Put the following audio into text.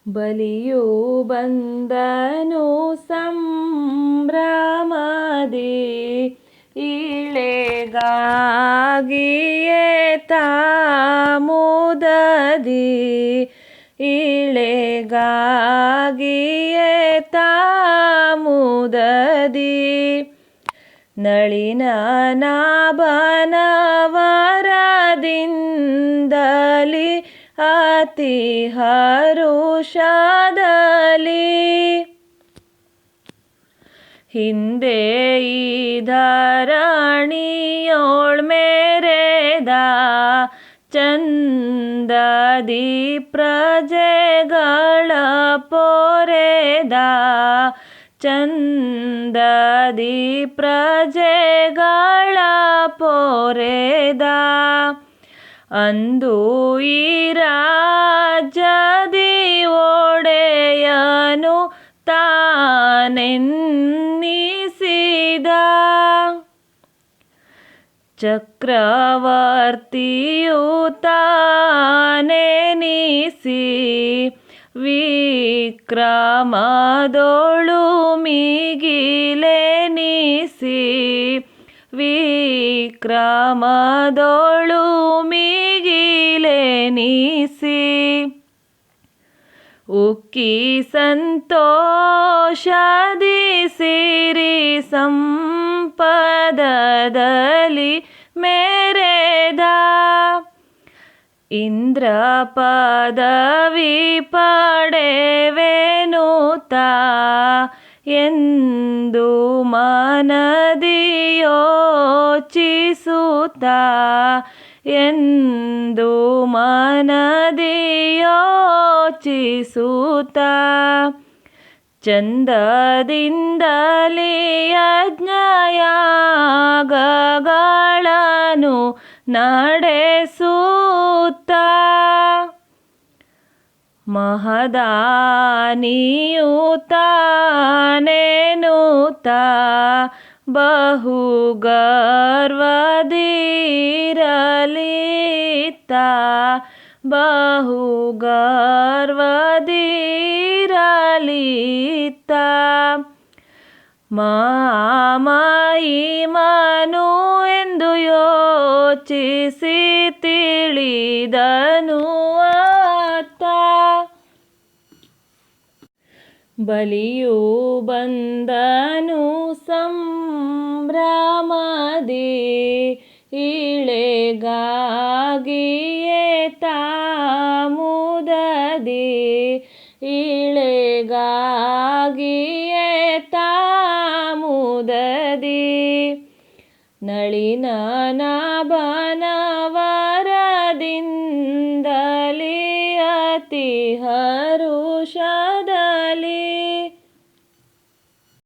ಬಲಿಯು ಬಂದನು ಸಂಭ್ರಮದಿ, ಇಳೆಗಾಗಿಯೇ ತಾಮುದದಿ, ಇಳೆಗಾಗಿಯೇ ತಾಮುದದಿ. ನಳಿನ ನಾಭನ ವರದಿಂದಲಿ ಅತಿ ಹರುಷದಲ್ಲಿ, ಹಿಂದೆ ಈ ಧರಣಿಯೋಳ್ ಮೆರೆದ ಚಂದದಿ ಪ್ರಜೆಗಳ ಪೊರೆದ, ಚಂದದಿ ಪ್ರಜೆಗಳ ಪೊರೆದ. ಅಂದು ಈ ರಾಜ್ಯದಿ ಒಡೆಯನು ತಾನೆನ್ನಿಸಿದ, ಚಕ್ರವರ್ತಿಯು ತಾನೆನಿಸಿ, ವಿಕ್ರಮದೊಳು ಮಿಗಿಲೆನಿಸಿ, ವಿಕ್ರಮದೊಳು ಮಿಗಿಲೆನಿಸಿ. ಉಕ್ಕಿ ಸಂತೋಷದಿ ಸಿರಿ ಸಂಪದದಲ್ಲಿ ಮೆರೆದ, ಇಂದ್ರ ಪದವಿ ಪಡೆವೆನುತ ಎಂದು ಮನದಿ ಯೋಚಿಸುತ್ತ, ಎಂದು ಮನದಿ ಯೋಚಿಸುತ್ತ. ಚಂದದಿಂದಲೇ ಯಜ್ಞಯಾಗಗಳನ್ನು ನಡೆಸುತ್ತ, ಮಹದಾನಿಯು ತಾನೆನುತ ಬಹು ಗರ್ವದಿರಲಿತ್ತ, ಬಹು ಗರ್ವದಿರಲಿತ್ತ. ಮಹಾಮಹಿಮನು ಎಂದು ಯೋಚಿಸಿ ತಿಳಿದನು ಆತ, ಬಲಿಯು ಬಂದನು ಸಂಭ್ರಮದಿ, ಇಳೆಗಾಗಿಯೇ ತಾಮುದದಿ, ಇಳೆಗಾಗಿಯೇ ತಾಮುದದಿ. ನಳಿನ ನಾಭನ ವರದಿಂದಲಿ ಅತಿ ಹರುಷದಲ್ಲಿ,